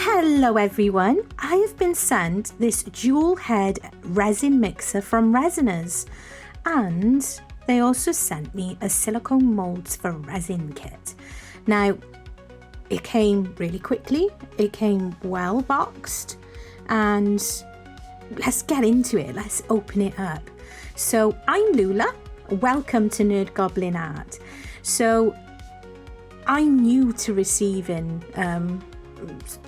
Hello everyone, I have been sent this Dual-Head Resin Mixer from Resiners, and they also sent me a silicone molds for resin kit. Now, it came really quickly, it came well boxed, and let's get into it, let's open it up. So I'm Lula, welcome to NerdGoblinart. So I'm new to receiving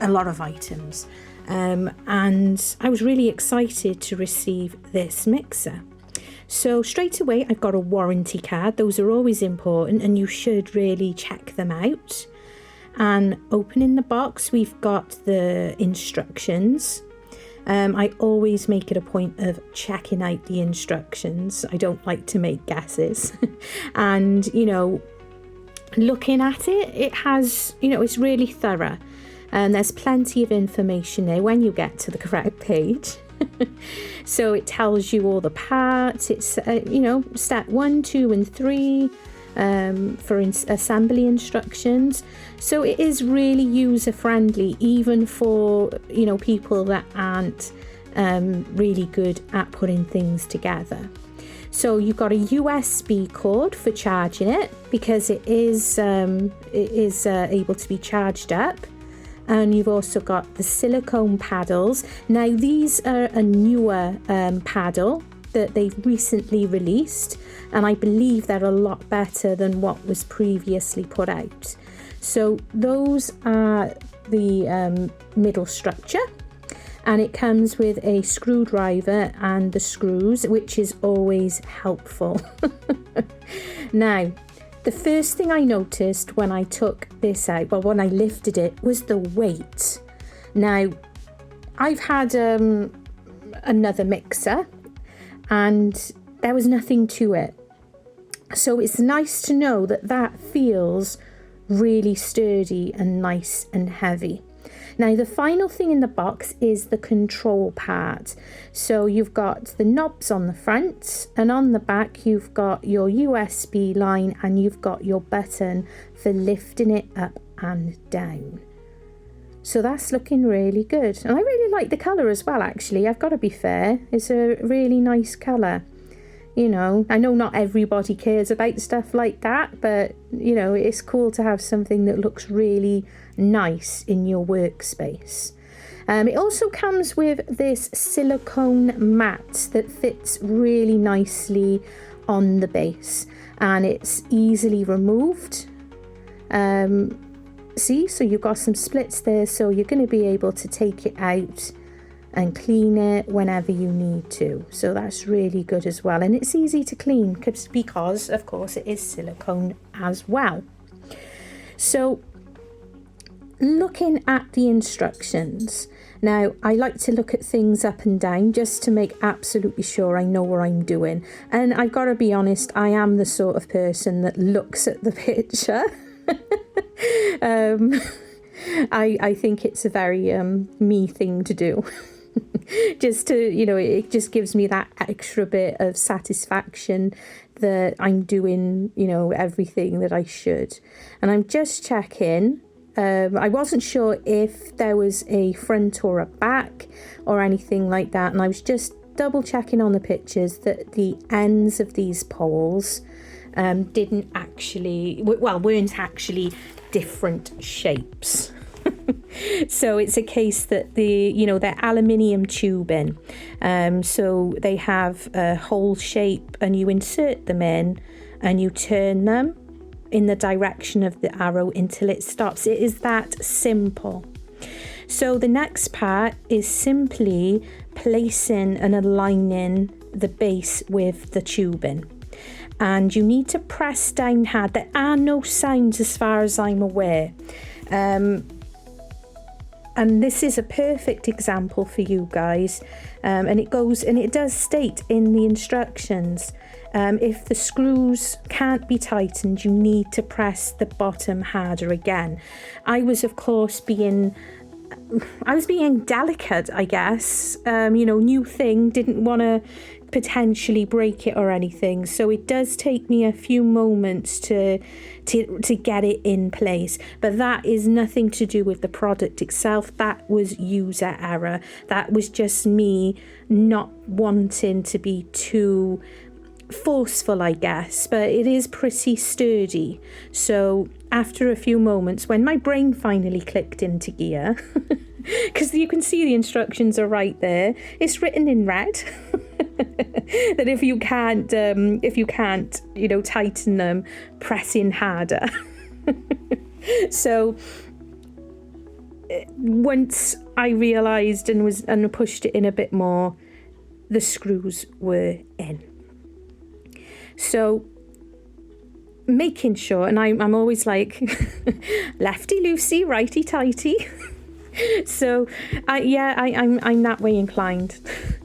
a lot of items, and I was really excited to receive this mixer. So straight away I've got a warranty card. Those are always important and you should really check them out. And opening the box, we've got the instructions. I always make it a point of checking out the instructions. I don't like to make guesses. And looking at it, it has, it's really thorough. And there's plenty of information there when you get to the correct page. So it tells you all the parts. It's, step 1, 2 and 3 for assembly instructions. So it is really user friendly, even for, people that aren't really good at putting things together. So you've got a USB cord for charging it, because it is able to be charged up. And you've also got the silicone paddles. Now these are a newer paddle that they've recently released, and I believe they're a lot better than what was previously put out. So those are the middle structure, and it comes with a screwdriver and the screws, which is always helpful. Now, the first thing I noticed when I took this out, well, when I lifted it, was the weight. Now, I've had another mixer and there was nothing to it. So it's nice to know that that feels really sturdy and nice and heavy. Now, the final thing in the box is the control part. So you've got the knobs on the front, and on the back you've got your USB line, and you've got your button for lifting it up and down. So that's looking really good. And I really like the colour as well, actually. I've got to be fair. It's a really nice colour. I know not everybody cares about stuff like that, but it's cool to have something that looks really nice in your workspace. It also comes with this silicone mat that fits really nicely on the base, and it's easily removed. See, so you've got some splits there, so you're going to be able to take it out and clean it whenever you need to. So that's really good as well, and it's easy to clean because of course it is silicone as well. So looking at the instructions, now I like to look at things up and down just to make absolutely sure I know what I'm doing, and I've got to be honest, I am the sort of person that looks at the picture. I think it's a very me thing to do. Just to, it just gives me that extra bit of satisfaction that I'm doing, everything that I should. And I'm just checking. I wasn't sure if there was a front or a back or anything like that. And I was just double checking on the pictures that the ends of these poles weren't actually different shapes. So it's a case that they're aluminium tubing, so they have a hole shape, and you insert them in and you turn them in the direction of the arrow until it stops. It is that simple. So the next part is simply placing and aligning the base with the tubing, and you need to press down hard. There are no sounds as far as I'm aware. And this is a perfect example for you guys, and it does state in the instructions, if the screws can't be tightened, you need to press the bottom harder again. I was of course being I was being delicate, I guess. New thing, didn't want to potentially break it or anything. So it does take me a few moments to get it in place. But that is nothing to do with the product itself. That was user error. That was just me not wanting to be too forceful, I guess, but it is pretty sturdy. So after a few moments, when my brain finally clicked into gear, because you can see the instructions are right there, it's written in red that if you can't tighten them, press in harder. So once I realized and pushed it in a bit more, the screws were in. So making sure, and I'm always like lefty loosey, righty tighty. So I'm that way inclined.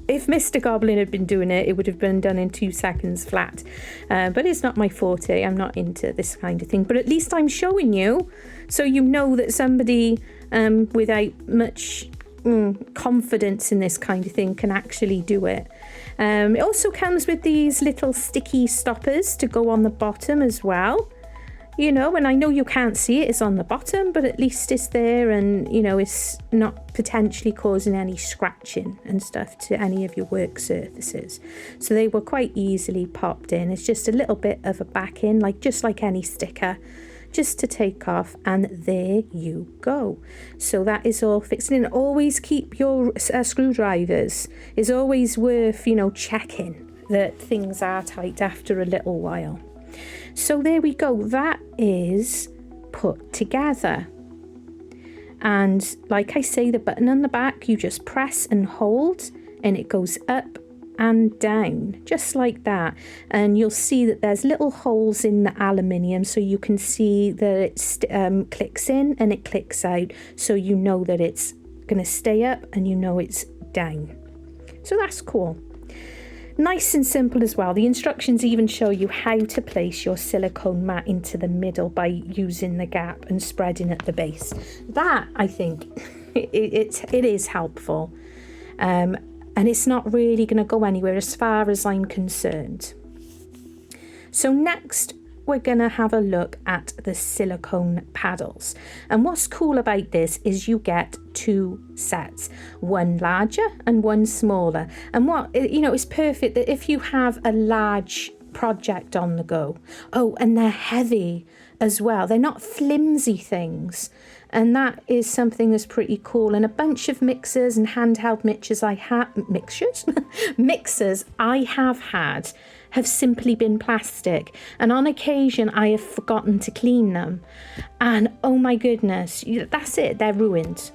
If Mr. Goblin had been doing it, it would have been done in 2 seconds flat. But it's not my forte. I'm not into this kind of thing. But at least I'm showing you, so you know that somebody without much confidence in this kind of thing can actually do it. It also comes with these little sticky stoppers to go on the bottom as well. And I know you can't see it's on the bottom, but at least it's there, and it's not potentially causing any scratching and stuff to any of your work surfaces. So they were quite easily popped in. It's just a little bit of a back in, just like any sticker, just to take off, and there you go. So that is all fixed in. Always keep your screwdrivers. It's always worth checking that things are tight after a little while. So there we go, that is put together. And like I say, the button on the back, you just press and hold and it goes up and down, just like that. And you'll see that there's little holes in the aluminium, so you can see that it clicks in and it clicks out, so you know that it's going to stay up and you know it's down. So that's cool. Nice and simple as well. The instructions even show you how to place your silicone mat into the middle by using the gap and spreading at the base. That, I think, it is helpful. And it's not really going to go anywhere as far as I'm concerned. So next, we're going to have a look at the silicone paddles. And what's cool about this is you get 2 sets, one larger and one smaller. And it's perfect that if you have a large project on the go. Oh, and they're heavy as well. They're not flimsy things. And that is something that's pretty cool. And a bunch of mixers and handheld mixers I have had have simply been plastic, and on occasion I have forgotten to clean them, and oh my goodness, that's it, they're ruined.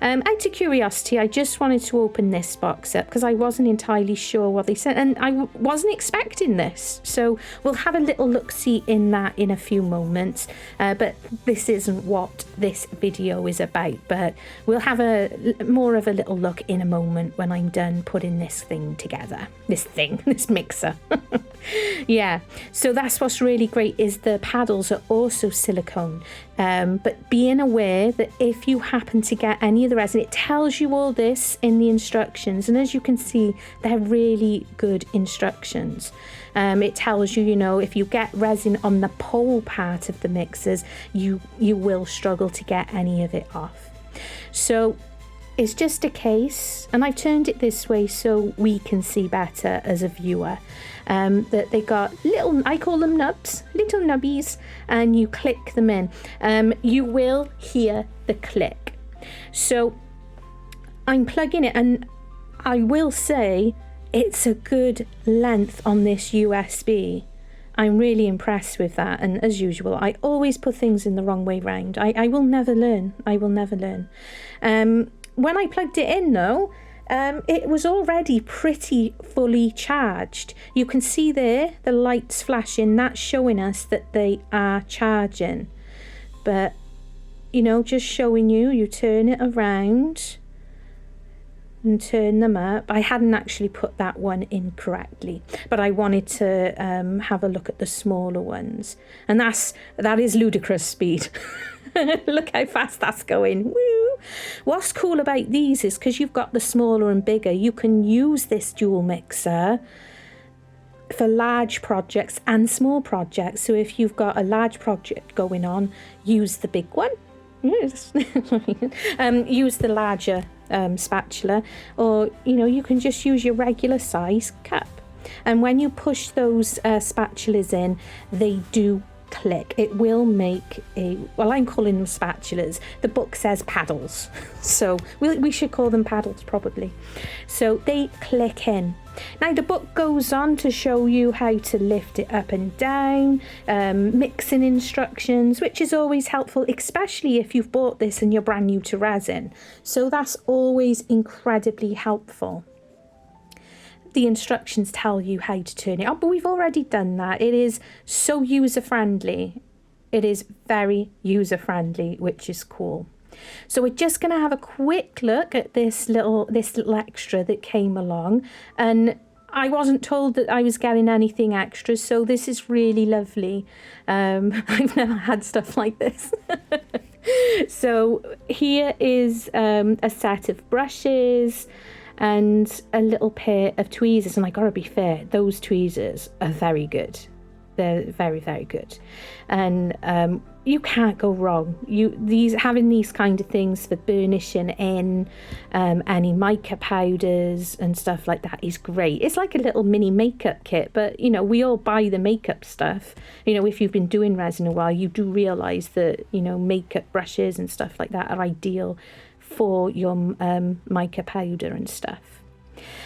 Out of curiosity, I just wanted to open this box up because I wasn't entirely sure what they said, and I wasn't expecting this. So we'll have a little look-see in that in a few moments. But this isn't what this video is about. But we'll have more of a little look in a moment when I'm done putting this thing together. This mixer. Yeah. So that's what's really great, is the paddles are also silicone. But being aware that if you happen to get any of the resin, it tells you all this in the instructions, and as you can see, they're really good instructions. It tells you, if you get resin on the pole part of the mixers, you will struggle to get any of it off. So it's just a case, and I've turned it this way so we can see better as a viewer, that they got little, I call them nubs, little nubbies, and you click them in. You will hear the click. So I'm plugging it, and I will say it's a good length on this USB. I'm really impressed with that, and as usual, I always put things in the wrong way round. I will never learn. I will never learn. When I plugged it in though, it was already pretty fully charged. You can see there the lights flashing, that's showing us that they are charging. But just showing you turn it around and turn them up. I hadn't actually put that one in correctly, but I wanted to have a look at the smaller ones, and that is ludicrous speed. Look how fast that's going. Woo! What's cool about these is because you've got the smaller and bigger, you can use this dual mixer for large projects and small projects. So if you've got a large project going on, use the big one. Yes. Use the larger spatula, or you can just use your regular size cup. And when you push those spatulas in, they do click. It will make I'm calling them spatulas. The book says paddles, so we should call them paddles probably. So they click in. Now the book goes on to show you how to lift it up and down, mixing instructions, which is always helpful, especially if you've bought this and you're brand new to resin. So that's always incredibly helpful. The instructions tell you how to turn it on, but we've already done that. It is so user-friendly. It is very user-friendly, which is cool. So we're just going to have a quick look at this little extra that came along, and I wasn't told that I was getting anything extra, so this is really lovely. I've never had stuff like this. So here is a set of brushes and a little pair of tweezers, and I gotta be fair, those tweezers are very good. They're very, very good, and you can't go wrong. Having these kind of things for burnishing in any mica powders and stuff like that is great. It's like a little mini makeup kit, but we all buy the makeup stuff. If you've been doing resin a while, you do realize that makeup brushes and stuff like that are ideal for your mica powder and stuff.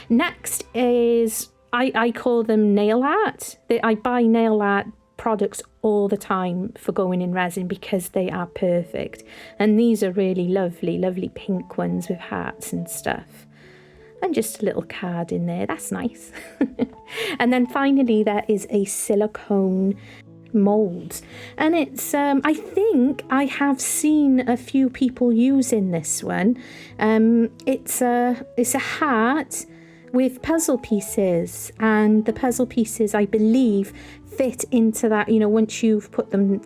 Next is I call them nail art. I buy nail art products all the time for going in resin because they are perfect, and these are really lovely pink ones with hearts and stuff, and just a little card in there. That's nice. And then finally there is a silicone mold, and it's I think I have seen a few people using this one. It's a heart with puzzle pieces, and the puzzle pieces, I believe, fit into that, once you've put them,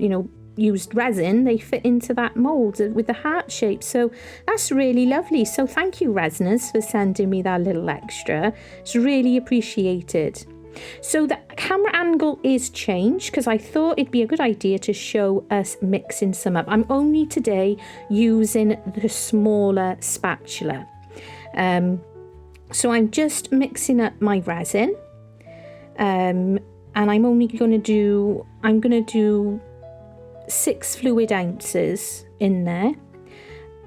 used resin, they fit into that mold with the heart shape. So that's really lovely. So thank you, Resiners, for sending me that little extra. It's really appreciated. So the camera angle is changed because I thought it'd be a good idea to show us mixing some up. I'm only today using the smaller spatula. So I'm just mixing up my resin, and I'm only going to do 6 fluid ounces in there,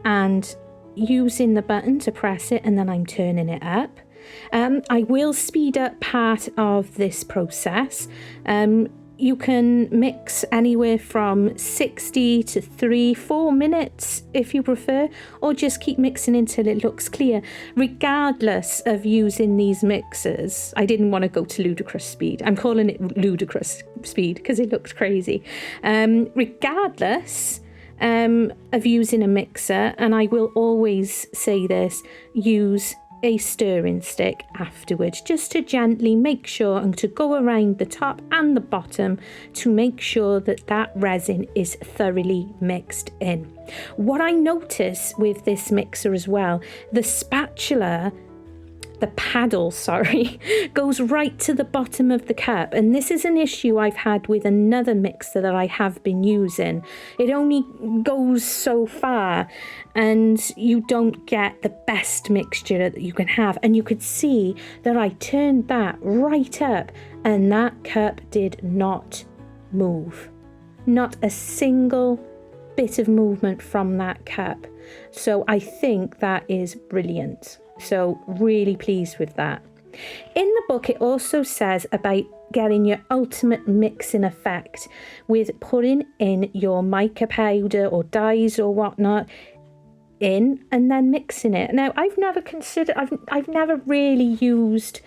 and using the button to press it, and then I'm turning it up. I will speed up part of this process. You can mix anywhere from 60 to 3-4 minutes if you prefer, or just keep mixing until it looks clear. Regardless of using these mixers, I didn't want to go to ludicrous speed. I'm calling it ludicrous speed because it looks crazy. Regardless of using a mixer, and I will always say this, use a stirring stick afterwards, just to gently make sure and to go around the top and the bottom to make sure that that resin is thoroughly mixed in. What I notice with this mixer as well, the paddle goes right to the bottom of the cup, and this is an issue I've had with another mixer that I have been using. It only goes so far, and you don't get the best mixture that you can have. And you could see that I turned that right up, and that cup did not move. Not a single bit of movement from that cup. So I think that is brilliant. So really pleased with that. In the book, it also says about getting your ultimate mixing effect with putting in your mica powder or dyes or whatnot in, and then mixing it. Now, I've never really used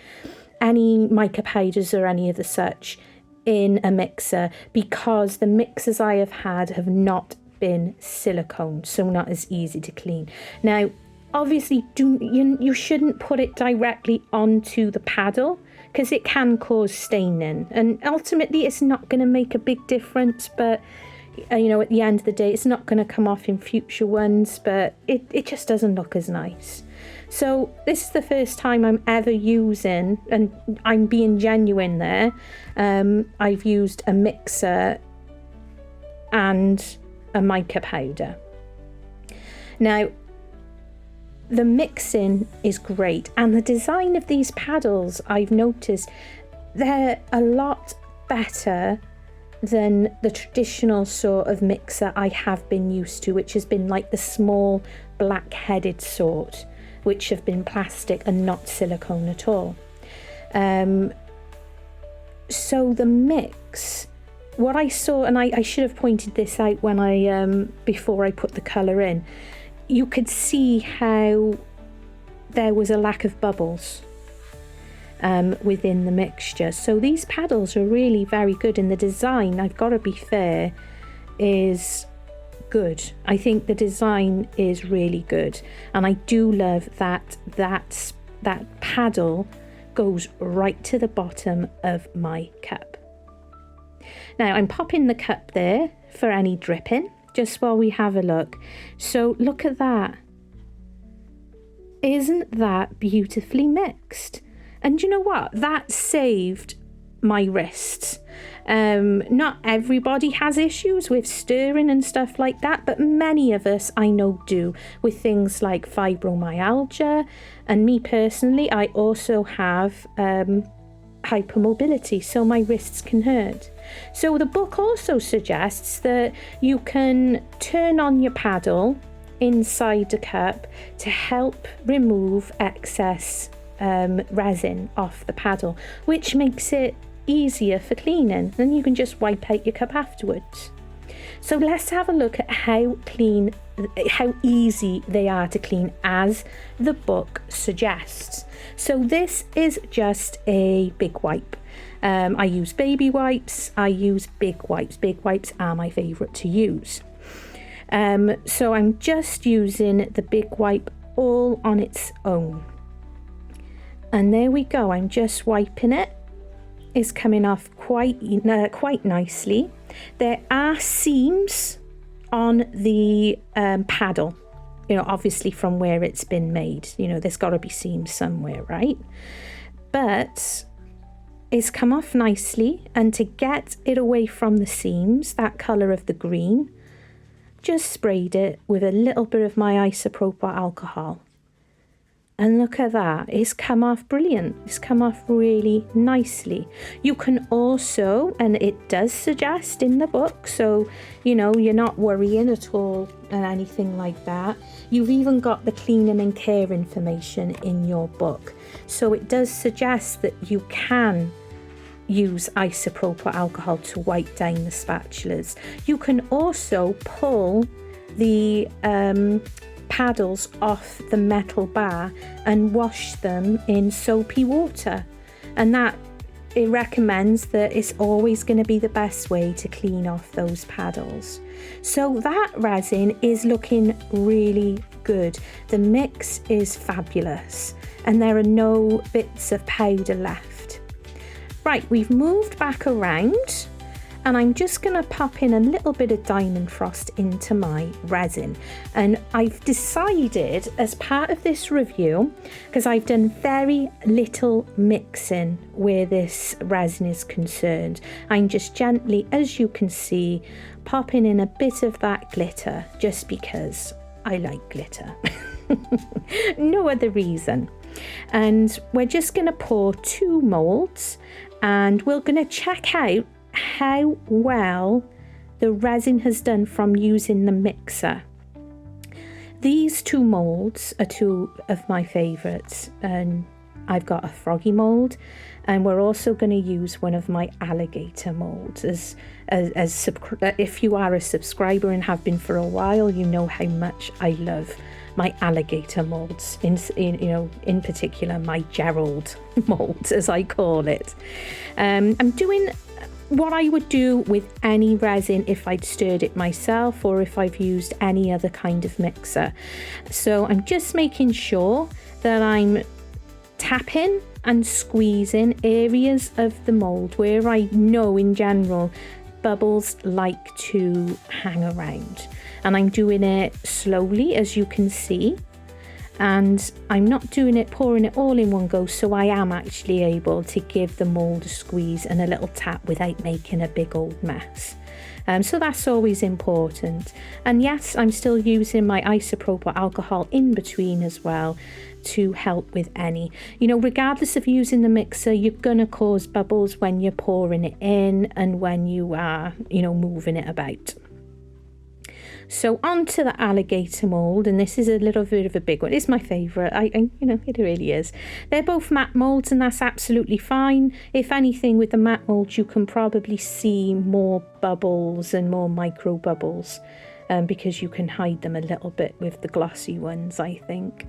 any mica powders or any of the such in a mixer, because the mixers I have had have not been silicone, so not as easy to clean. Now, obviously, you shouldn't put it directly onto the paddle because it can cause staining, and ultimately it's not going to make a big difference. But you know, at the end of the day, it's not going to come off in future ones, but it just doesn't look as nice. So this is the first time I'm ever using, and I'm being genuine there, I've used a mixer and a mica powder. Now, the mixing is great, and the design of these paddles, I've noticed, they're a lot better than the traditional sort of mixer I have been used to, which has been like the small black-headed sort, which have been plastic and not silicone at all. So the mix, what I saw, and I should have pointed this out when before I put the colour in, you could see how there was a lack of bubbles within the mixture. So these paddles are really very good, and the design, I've got to be fair, is good. I think the design is really good, and I do love that paddle goes right to the bottom of my cup. Now I'm popping the cup there for any dripping, just while we have a look. So look at that. Isn't that beautifully mixed? And you know what? That saved my wrists. Not everybody has issues with stirring and stuff like that, but many of us I know do, with things like fibromyalgia, and me personally, I also have hypermobility, so my wrists can hurt. So the book also suggests that you can turn on your paddle inside the cup to help remove excess resin off the paddle, which makes it easier for cleaning. Then you can just wipe out your cup afterwards. So let's have a look at how easy they are to clean, as the book suggests. So this is just a big wipe. I use baby wipes, I use big wipes. Big wipes are my favourite to use. So I'm just using the big wipe all on its own. And there we go, I'm just wiping it. It's coming off quite nicely. There are seams on the paddle, you know, obviously from where it's been made. You know, there's got to be seams somewhere, right? But it's come off nicely, and to get it away from the seams, that colour of the green, just sprayed it with a little bit of my isopropyl alcohol. And look at that, it's come off brilliant. It's come off really nicely. You can also, and it does suggest in the book, so you know, you're not worrying at all and anything like that. You've even got the cleaning and care information in your book. So it does suggest that you can use isopropyl alcohol to wipe down the spatulas. You can also pull the paddles off the metal bar and wash them in soapy water, and that it recommends that it's always going to be the best way to clean off those paddles. So that resin is looking really good. The mix is fabulous, and there are no bits of powder left. Right, we've moved back around, and I'm just going to pop in a little bit of diamond frost into my resin. And I've decided, as part of this review, because I've done very little mixing where this resin is concerned, I'm just gently, as you can see, popping in a bit of that glitter, just because I like glitter. No other reason. And we're just going to pour 2 molds, and we're going to check out how well the resin has done from using the mixer. These 2 molds are 2 of my favourites, and I've got a froggy mold, and we're also going to use one of my alligator molds. If you are a subscriber and have been for a while, you know how much I love my alligator molds, in particular my Gerald mold, as I call it. I'm doing what I would do with any resin if I'd stirred it myself, or if I've used any other kind of mixer. So I'm just making sure that I'm tapping and squeezing areas of the mold where I know in general bubbles like to hang around, and I'm doing it slowly, as you can see, and I'm not pouring it all in one go, so I am actually able to give the mold a squeeze and a little tap without making a big old mess. So that's always important. And yes, I'm still using my isopropyl alcohol in between as well to help with any. You know, regardless of using the mixer, you're going to cause bubbles when you're pouring it in and when you are, you know, moving it about. So onto the alligator mold, and this is a little bit of a big one. It's my favourite. I you know, it really is. They're both matte molds, and that's absolutely fine. If anything, with the matte molds, you can probably see more bubbles and more micro bubbles, because you can hide them a little bit with the glossy ones, I think.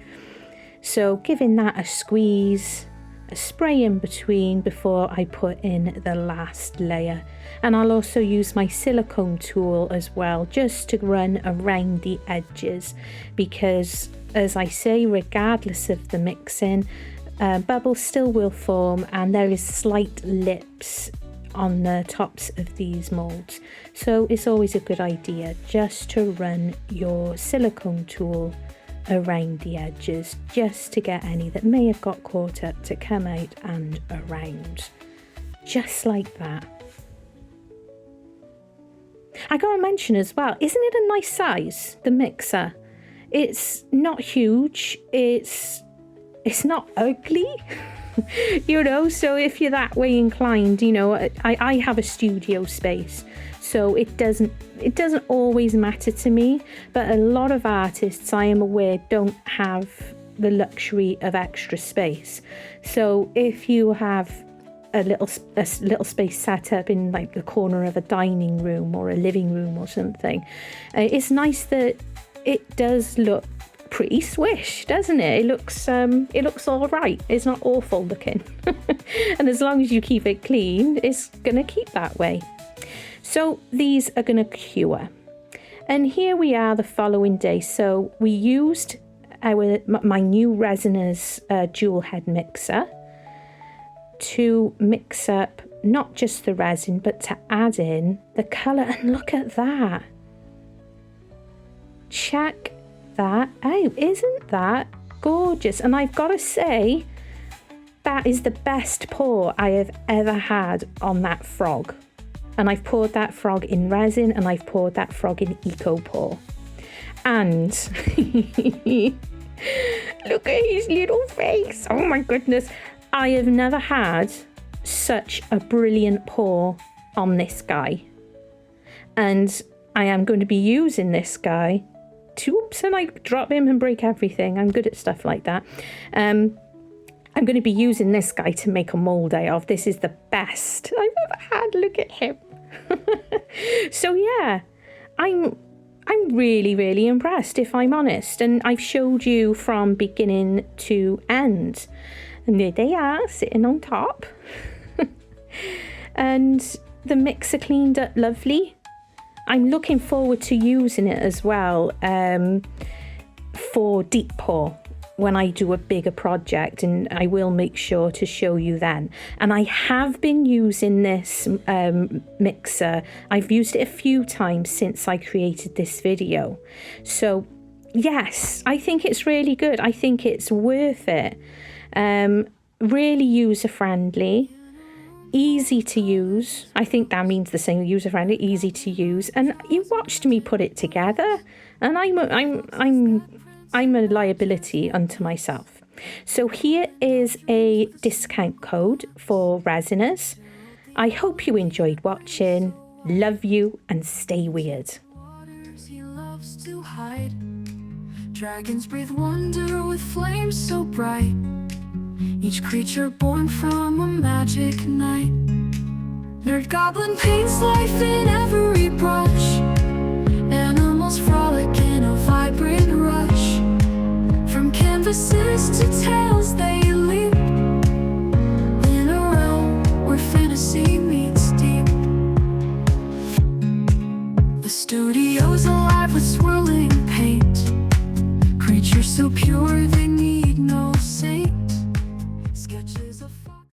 So giving that a squeeze, a spray in between before I put in the last layer. And I'll also use my silicone tool as well, just to run around the edges, because as I say, regardless of the mixing, bubbles still will form, and there is slight lips on the tops of these molds. So it's always a good idea just to run your silicone tool around the edges, just to get any that may have got caught up to come out and around, just like that. I gotta mention as well, isn't it a nice size, the mixer? It's not huge, it's not ugly. You know, so if you're that way inclined, you know, I have a studio space, so it doesn't always matter to me, but a lot of artists, I am aware, don't have the luxury of extra space. So if you have a little space set up in like the corner of a dining room or a living room or something, it's nice that it does look pretty swish, doesn't it? It looks all right. It's not awful looking. And as long as you keep it clean, it's gonna keep that way. So these are gonna cure, and here we are the following day. So we used my new Resiners dual head mixer to mix up not just the resin, but to add in the colour. And look at that, check that out. Isn't that gorgeous? And I've got to say, that is the best pour I have ever had on that frog. And I've poured that frog in resin, and I've poured that frog in eco pour. And look at his little face. Oh my goodness, I have never had such a brilliant pour on this guy, and I am going to be using this guy. Oops, and I drop him and break everything. I'm good at stuff like that. I'm going to be using this guy to make a mold out of. This is the best I've ever had. Look at him. So yeah, I'm really, really impressed, if I'm honest. And I've showed you from beginning to end. And there they are, sitting on top. And the mixer cleaned up lovely. I'm looking forward to using it as well for deep pour when I do a bigger project, and I will make sure to show you then. And I have been using this mixer. I've used it a few times since I created this video. So yes, I think it's really good. I think it's worth it. Really user-friendly. Easy to use. I think that means the same, user-friendly, easy to use. And you watched me put it together, and I'm a liability unto myself. So here is a discount code for Resiners. I hope you enjoyed watching. Love you, and stay weird. He loves to hide. Dragons breathe wonder with flames so bright. Each creature born from a magic night. Nerd Goblin paints life in every bright.